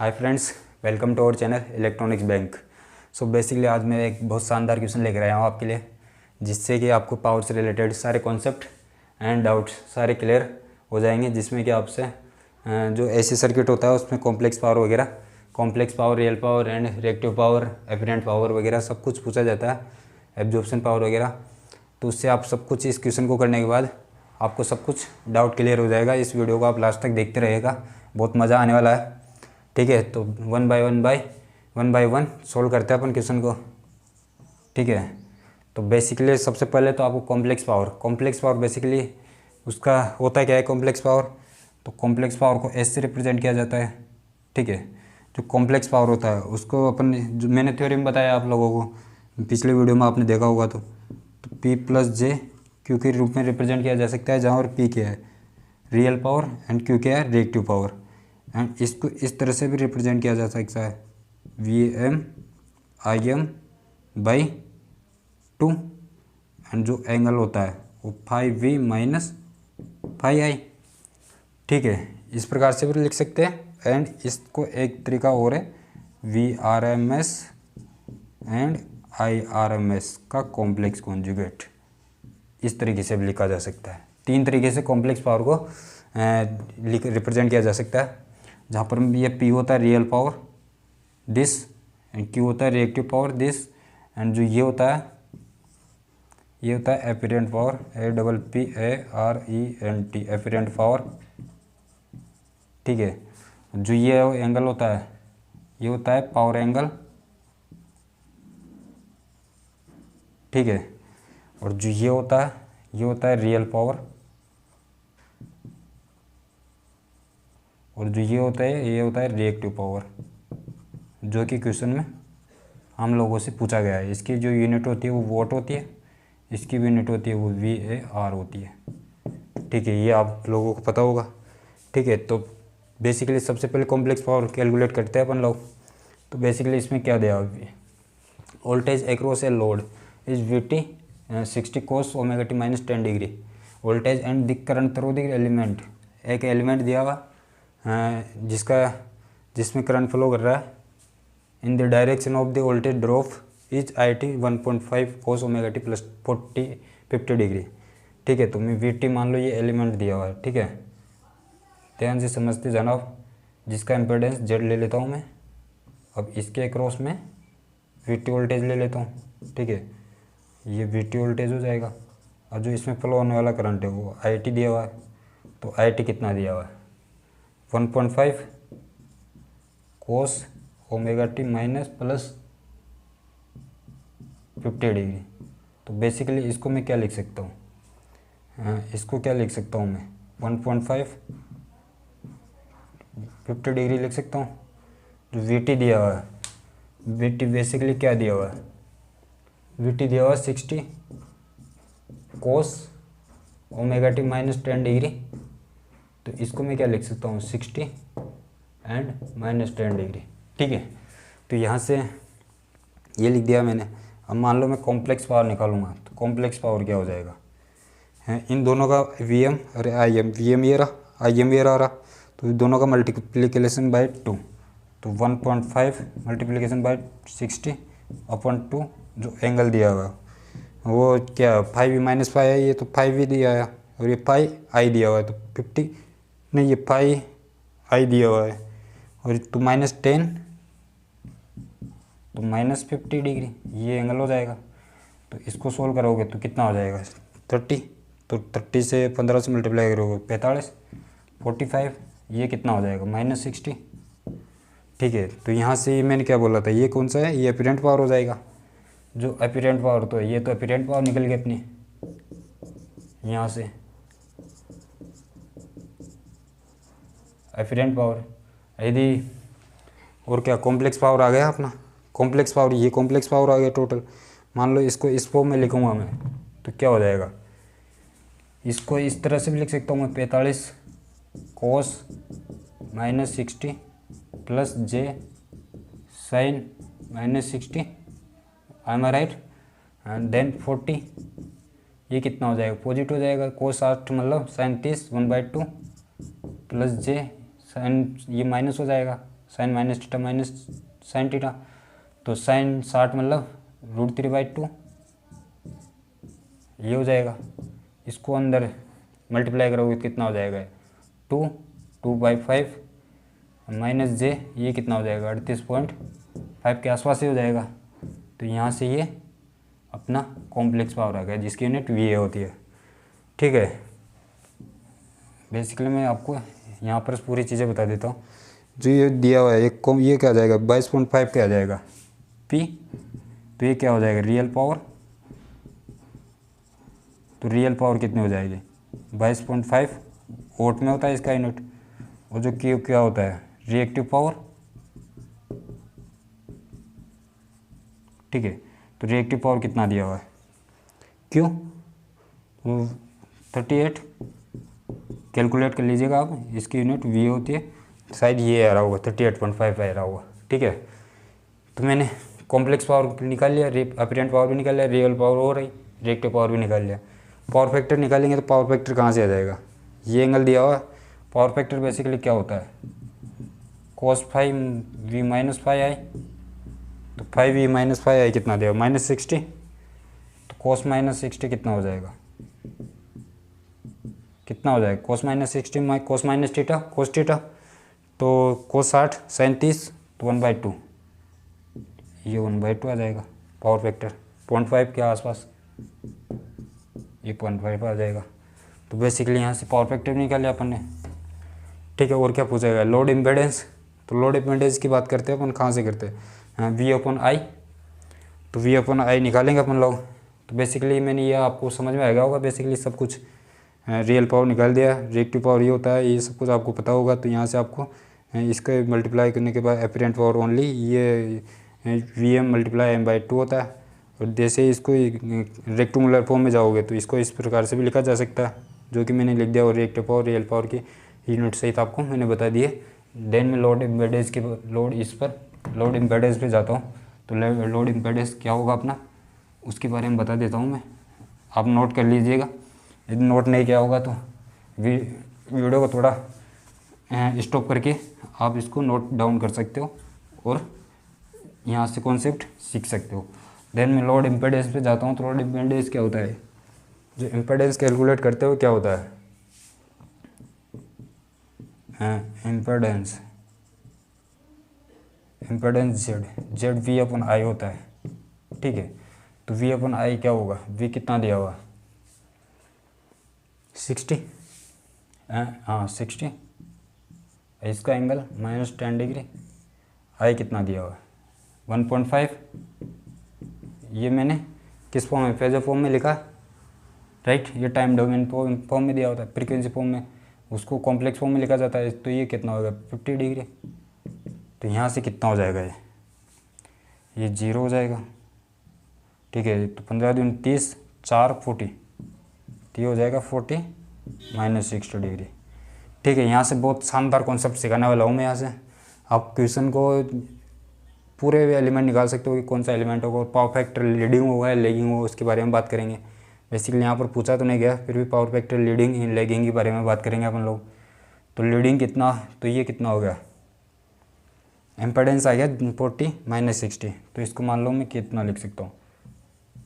Hi friends, welcome to our channel electronics bank. So basically आज मैं एक बहुत शानदार क्वेश्चन लेकर आया हूँ आपके लिए, जिससे कि आपको पावर से रिलेटेड सारे कॉन्सेप्ट एंड डाउट्स सारे क्लियर हो जाएंगे। जिसमें कि आपसे जो एसी सर्किट होता है उसमें कॉम्प्लेक्स पावर वगैरह, complex power, real power and reactive power, efficient power वगैरह सब कुछ पूछा जाता है, एब्जॉर्प्शन पावर वगैरह। तो उससे आप सब कुछ इस क्वेश्चन को करने के बाद आपको सब कुछ डाउट क्लियर हो जाएगा। इस वीडियो को आप लास्ट तक देखते रहिएगा, बहुत मज़ा आने वाला है। ठीक है, तो वन बाय वन सोल्व करते हैं अपन क्वेश्चन को। ठीक है, तो बेसिकली सबसे पहले तो आपको कॉम्प्लेक्स पावर बेसिकली उसका होता है क्या है कॉम्प्लेक्स पावर। तो कॉम्प्लेक्स पावर को एस से रिप्रेजेंट किया जाता है। ठीक है, जो कॉम्प्लेक्स पावर होता है उसको अपन जो मैंने थ्योरी में बताया आप लोगों को, पिछले वीडियो में आपने देखा होगा, तो पी प्लस जे क्यू के रूप में रिप्रेजेंट किया जा सकता है, जहाँ और पी क्या है रियल पावर एंड क्यू क्या है रिएक्टिव पावर। एंड इसको इस तरह से भी रिप्रेजेंट किया जा सकता है, V M I M by 2 and जो एंगल होता है वो 5V माइनस 5I। ठीक है, इस प्रकार से भी लिख सकते हैं। एंड इसको एक तरीका और है, VRMS एंड IRMS का कॉम्प्लेक्स कॉन्जुगेट, इस तरीके से भी लिखा जा सकता है। 3 तरीके से कॉम्प्लेक्स पावर को रिप्रेजेंट किया जा सकता है, जहाँ पर ये P होता है real power this, and Q होता है रिएक्टिव पावर दिस, एंड जो ये होता है efficient power, APPARENT efficient power. ठीक है, जो ये एंगल होता है ये होता है पावर एंगल। ठीक है, और जो ये होता है रियल पावर, और जो ये होता है रिएक्टिव पावर, जो कि क्वेश्चन में हम लोगों से पूछा गया है। इसकी जो यूनिट होती है वो वोट होती है, इसकी भी यूनिट होती है वो VAR होती है। ठीक है, ये आप लोगों को पता होगा। ठीक है, तो बेसिकली सबसे पहले कॉम्प्लेक्स पावर कैलकुलेट करते हैं अपन लोग। तो बेसिकली इसमें क्या दिया, voltage across a load is VT 60 cos ωt minus 10 degree. Voltage and the current through the element, एक एलिमेंट दिया हुआ जिसमें करंट फ्लो कर रहा है in the direction of the voltage drop is IT 1.5 cos ωt plus 50 degree. ठीक है, तो मैं VT मान लो ये एलिमेंट दिया हुआ है। ठीक है, ध्यान से समझते जाना, जिसका इम्पेडेंस Z ले लेता हूँ मैं। अब इसके अक्रॉस में VT वोल्टेज ले लेता हूँ। ठीक है, ये VT वोल्टेज हो जाएगा, और जो इसमें फ्लो होने वाला करंट है वो IT दिया हुआ है। तो IT कितना दिया हुआ है 1.5 cos ωt minus plus 50 degree. तो बेसिकली इसको मैं क्या लिख सकता हूँ, इसको क्या लिख सकता हूँ मैं 1.5 50 डिग्री लिख सकता हूँ। जो VT दिया हुआ है, VT बेसिकली क्या दिया हुआ है, VT दिया हुआ है 60 cos ωt माइनस 10 डिग्री। तो इसको मैं क्या लिख सकता हूँ 60 एंड माइनस 10 डिग्री। ठीक है, तो यहाँ से ये लिख दिया मैंने। अब मान लो मैं कॉम्प्लेक्स पावर निकालूंगा, तो कॉम्प्लेक्स पावर क्या हो जाएगा, है इन दोनों का VM और VM ये रहा, IM ये रहा, तो दोनों का मल्टीप्लिकेशन बाय 2, तो 1.5 मल्टीप्लिकेशन बाय 60 अपॉन 2, जो एंगल दिया हुआ वो क्या 5V माइनस 5 है, ये तो 5V दिया है, और ये 5I दिया हुआ है, तो 50 नहीं, ये 5I दिया हुआ है, और तो माइनस 10 तो माइनस 50 डिग्री ये एंगल हो जाएगा। तो इसको सोल्व करोगे तो कितना हो जाएगा 30, तो 30 से 15 से मल्टीप्लाई करोगे 45, 45 ये कितना हो जाएगा माइनस 60। ठीक है, तो यहाँ से मैंने क्या बोला था, ये कौन सा है, ये एफिशिएंट पावर हो जाएगा। जो एफिशिएंट पावर, तो ये तो एफिशिएंट पावर निकल गई अपनी यहाँ से, एफिशिएंट पावर। यदि और क्या कॉम्प्लेक्स पावर आ गया अपना, कॉम्प्लेक्स पावर, ये कॉम्प्लेक्स पावर आ गया टोटल। मान लो इसको इस फॉर्म में लिखूंगा मैं, तो क्या हो जाएगा, इसको इस तरह से भी लिख सकता हूँ मैं 45 cos minus 60 plus J sine minus 60, I am right, and then 40, ये कितना हो जाएगा पॉजिटिव हो जाएगा, cos 8 मतलब साइन 30 1/2 प्लस J साइन, ये माइनस हो जाएगा sine minus theta minus sine theta, तो साइन 60 मतलब √3/2 ये हो जाएगा। इसको अंदर मल्टीप्लाई करोगे कितना हो जाएगा 2/5 माइनस जे, ये कितना हो जाएगा 38.5 के आसपास ही हो जाएगा। तो यहाँ से ये अपना कॉम्प्लेक्स पावर आ गया जिसकी यूनिट वी ए होती है। ठीक है, बेसिकली मैं आपको यहाँ पर पूरी चीज़ें बता देता हूँ। जो ये दिया हुआ है एक ये क्या आ जाएगा 22.5 क्या आ जाएगा पी, तो ये क्या हो जाएगा रियल पावर, तो रियल पावर कितनी हो जाएगी 22.5 वोट में होता है इसका यूनिट। और जो क्यू क्या होता है रिएक्टिव पावर, ठीक है, तो रिएक्टिव पावर कितना दिया हुआ है क्यू 38, कैलकुलेट कर लीजिएगा आप, इसकी यूनिट वी होती है, शायद ये आ रहा होगा 38.5 आ रहा होगा। ठीक है, तो मैंने कॉम्प्लेक्स पावर निकाल लिया, अपरेंट पावर भी निकाल लिया, रियल पावर हो रही, रिएक्टिव पावर भी निकाल लिया। पावर फैक्टर निकालेंगे तो पावर फैक्टर कहाँ से आ जाएगा, ये एंगल दिया हुआ है। पावर फैक्टर बेसिकली क्या होता है cos 5 v माइनस 5 आई, तो 5v माइनस 5 आई कितना देगा -60, तो cos -60 कितना हो जाएगा, कितना हो जाएगा cos -60 cos minus theta cos theta, तो cos 60 sin 30 तो 1/2, ये 1/2 आ जाएगा पावर फैक्टर 0.5 के आसपास, ये 0.5 आ जाएगा। तो बेसिकली यहाँ से पावर फैक्टर निकाल लिया अपन ने। ठीक है, और क्या पूछेगा लोड इम्पेडेंस, तो लोड इम्पेडेंस की बात करते हैं अपन कहाँ से करते हैं V/I, तो V/I निकालेंगे अपन लोग। तो बेसिकली मैंने ये आपको समझ में आ गया होगा, बेसिकली सब कुछ रियल पावर निकाल दिया, रिएक्टिव पावर ये होता है, ये सब कुछ आपको पता होगा। तो यहाँ से आपको इसके मल्टीप्लाई करने के बाद अपरेंट पावर ओनली ये VM × M/2 होता है। और जैसे इसको रेक्टेंगुलर फॉर्म में जाओगे तो इसको इस प्रकार से भी लिखा जा सकता है, जो कि मैंने लिख दिया। और रिएक्टिव पावर रियल पावर की यूनिट सहित आपको मैंने बता दिए। देन में लोड इम्पेडेंस के लोड इम्पेडेंस पे जाता हूँ। तो लोड इम्पेडेंस क्या होगा अपना, उसके बारे में बता देता हूँ मैं, आप नोट कर लीजिएगा। यदि नोट नहीं किया होगा तो वीडियो को थोड़ा स्टॉप करके आप इसको नोट डाउन कर सकते हो और यहाँ से कॉन्सेप्ट सीख सकते हो। देन मैं लोड इम्पेडेंस पे जाता हूँ। तो लोड इम्पेडेंस क्या होता है, जो इम्पेडेंस कैलकुलेट करते हो क्या होता है इम्पेडेंस जेड V/I होता है। ठीक है, तो V/I क्या होगा, V कितना दिया हुआ 60, हाँ 60, इसका एंगल -10 डिग्री, I कितना दिया हुआ 1.5। ये मैंने किस फॉर्म में, फेजर फॉर्म में लिखा, राइट। ये टाइम डोमेन फॉर्म में दिया होता है, फ्रीक्वेंसी फॉर्म में, उसको कॉम्प्लेक्स फॉर्म में लिखा जाता है। तो ये कितना होगा 50 डिग्री। तो यहाँ से कितना हो जाएगा, ये 0 हो जाएगा। ठीक है, तो 15 दूनी 30, 4 40, तो ये हो जाएगा 40 -60 डिग्री। ठीक है, यहाँ से बहुत शानदार कॉन्सेप्ट सिखाने वाला हूँ मैं। यहाँ से आप क्वेश्चन को पूरे एलिमेंट निकाल सकते हो कि कौन सा एलिमेंट होगा, पावर फैक्टर लीडिंग होगा या लैगिंग होगा, उसके बारे में बात करेंगे। बेसिकली यहाँ पर पूछा तो नहीं गया, फिर भी पावर फैक्टर लीडिंग लैगिंग के बारे में बात करेंगे अपन लोग। तो लीडिंग कितना, तो ये कितना हो गया, इम्पेडेंस आ गया 40 -60, तो इसको मान लो मैं कितना लिख सकता हूँ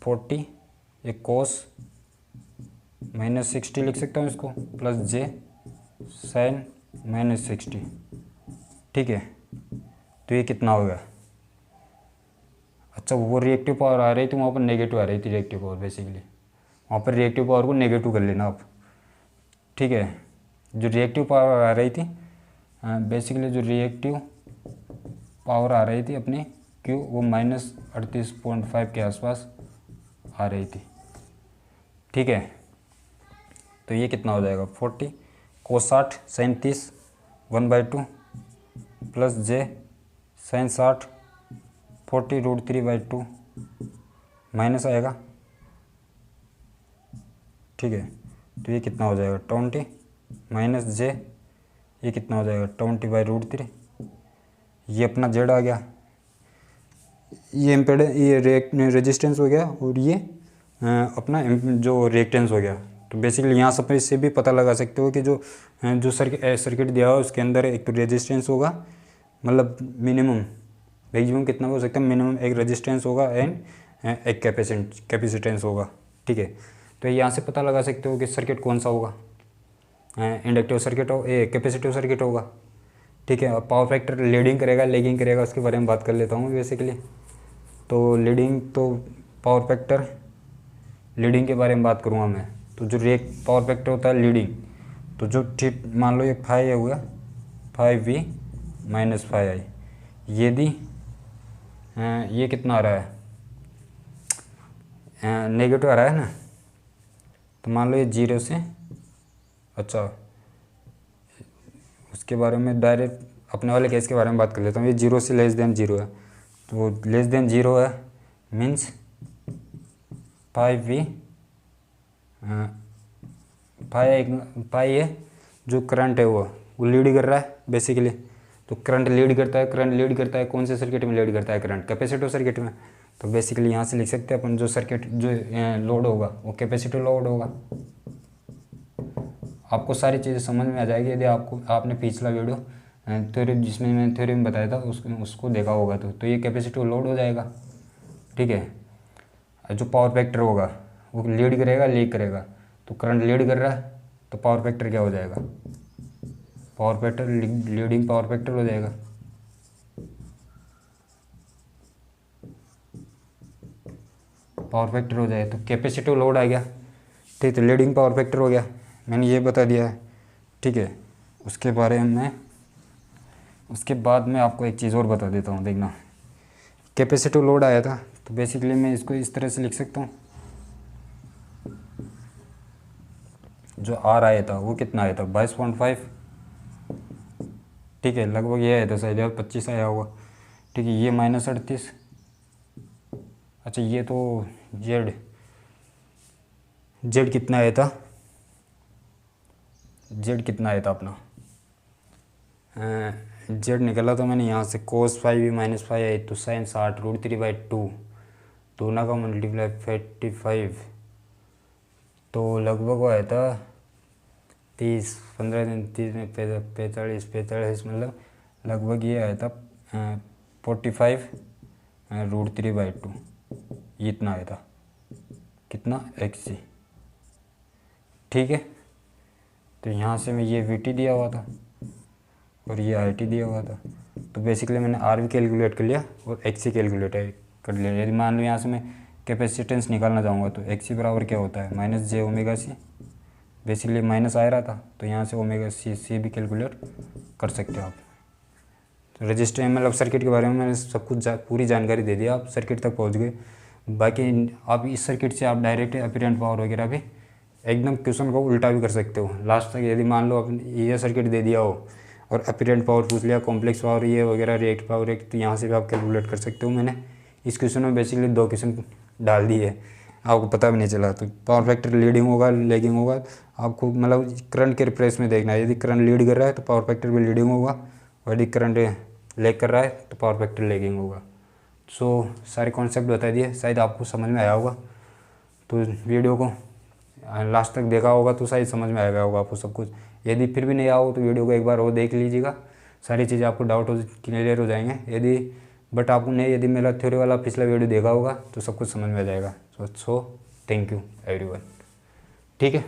40, एक cos -60 लिख सकता हूँ इसको, प्लस j sin -60। ठीक है, तो ये कितना हो गया, अच्छा वो रिएक्टिव पावर आ रही थी वहाँ पर नेगेटिव आ रही थी रिएक्टिव पावर, बेसिकली वहाँ पर रिएक्टिव पावर को नेगेटिव कर लेना आप। ठीक है, जो रिएक्टिव पावर आ रही थी बेसिकली जो रिएक्टिव पावर आ रही थी अपनी Q, वो -38.5 के आसपास आ रही थी। ठीक है, तो ये कितना हो जाएगा 40 cos 60 sin 30 1/2 plus j sin 60 40 √3/2 minus आएगा। ठीक है, तो ये कितना हो जाएगा 20 माइनस j, ये कितना हो जाएगा 20/√3, ये अपना z आ गया, ये इम्पेडेंस ये रेजिस्टेंस हो गया और ये अपना जो रिएक्टेंस हो गया। तो बेसिकली यहाँ सब इससे भी पता लगा सकते हो कि जो सर्किट दिया हुआ है उसके अंदर एक तो रेजिस्टेंस होगा मतलब मैक्सिमम कितना हो सकता है, मिनिमम एक रेजिस्टेंस होगा एंड एक कैपेसिटेंस होगा। ठीक है, तो यहाँ से पता लगा सकते हो कि सर्किट कौन सा होगा, इंडक्टिव सर्किट हो कैपेसिटिव सर्किट होगा। ठीक है, और पावर फैक्टर लीडिंग करेगा लैगिंग करेगा उसके बारे में बात कर लेता हूँ बेसिकली। तो लीडिंग, तो पावर फैक्टर लीडिंग के बारे में बात करूँगा मैं। तो जो रेक पावर फैक्टर होता है लीडिंग, तो जो ठीक मान लो ये 5 हुआ 5V - 5I, यदि ये कितना आ रहा है, नेगेटिव आ रहा है ना, तो मान लो ये 0 से, अच्छा उसके बारे में डायरेक्ट अपने वाले केस के बारे में बात कर लेता हूँ। ये 0 से <0 है, तो <0 है मीन्स 5V 5 है जो करंट है वो लीड कर रहा है बेसिकली। तो करंट लीड करता है कौन से सर्किट में लीड करता है, करंट कैपेसिटिव सर्किट में। तो बेसिकली यहाँ से लिख सकते हैं अपन, जो सर्किट जो लोड होगा वो कैपेसिटिव लोड होगा। आपको सारी चीज़ें समझ में आ जाएगी यदि आपने पिछला वीडियो थ्योरी जिसमें मैंने थ्योरी में बताया था उसको देखा होगा। तो ये कैपेसिटिव लोड हो जाएगा। ठीक है, जो पावर फैक्टर होगा वो लीड करेगा लीक करेगा। तो करंट लीड कर रहा है तो पावर फैक्टर क्या हो जाएगा, power factor leading power factor हो जाएगा। पावर फैक्टर हो जाए तो कैपेसिटिव लोड आ गया। ठीक, तो लीडिंग पावर फैक्टर हो गया, मैंने ये बता दिया है। ठीक है, उसके बारे में उसके बाद मैं आपको एक चीज़ और बता देता हूँ। देखना, कैपेसिटिव लोड आया था तो बेसिकली मैं इसको इस तरह से लिख सकता हूँ। जो आर आया था वो कितना आया था, 22.5। ठीक है, लगभग ये आया था शायद 25 आया होगा। ठीक है, ये -38। अच्छा, ये तो जेड कितना आया था, जेड कितना आया था अपना, जेड निकला तो मैंने यहाँ से cos 5V - 5I तो sin 60 √3/2 दोनों का मल्टीप्लाई 45। तो लगभग वो आया था 30 15 दिन 30 में 45 मतलब लगभग ये आया था 45 √3/2 इतना आया था, कितना XC। ठीक है, तो यहाँ से मैं ये VT दिया हुआ था और ये IT दिया हुआ था। तो बेसिकली मैंने RV कैलकुलेट कर लिया और XC कैलकुलेट कर लिया। यदि मान लो यहाँ से मैं कैपेसिटेंस निकालना चाहूँगा तो XC बराबर क्या होता है, -j⍵C। बेसिकली माइनस आ रहा था तो यहाँ से ω/c भी कैलकुलेट कर सकते हो आप। तो रजिस्टर मतलब सर्किट के बारे में मैंने सब कुछ पूरी जानकारी दे दी, आप सर्किट तक पहुँच गए। बाकी आप इस सर्किट से आप डायरेक्ट अपीरेंट पावर वगैरह भी एकदम क्वेश्चन को उल्टा भी कर सकते हो लास्ट तक। यदि मान लो आपने ये सर्किट दे दिया हो और अपीरेंट पावर पूछ लिया, कॉम्प्लेक्स पावर ये वगैरह, रिएक्ट पावर एक, तो यहाँ से भी आप कैलकुलेट कर सकते हो। मैंने इस क्वेश्चन में बेसिकली 2 क्वेश्चन डाल दिए, आपको पता भी नहीं चला। तो पावर फैक्टर लीडिंग होगा लैगिंग होगा, आपको मतलब करंट के रिप्लेस में देखना है। यदि करंट लीड कर रहा है तो पावर फैक्टर भी लीडिंग होगा, और यदि करंट लैग कर रहा है तो पावर फैक्टर लैगिंग होगा। सो सारे कॉन्सेप्ट बता दिए, शायद आपको समझ में आया होगा। तो वीडियो को लास्ट तक देखा होगा तो शायद समझ में आ गया होगा आपको सब कुछ। यदि फिर भी नहीं आया हो तो वीडियो को एक बार और देख लीजिएगा, सारी चीज़ें आपको डाउट क्लियर हो जाएंगे। यदि मेरा थ्योरी वाला पिछला वीडियो देखा होगा तो सब कुछ समझ में आ जाएगा। So thank you everyone. ठीक है।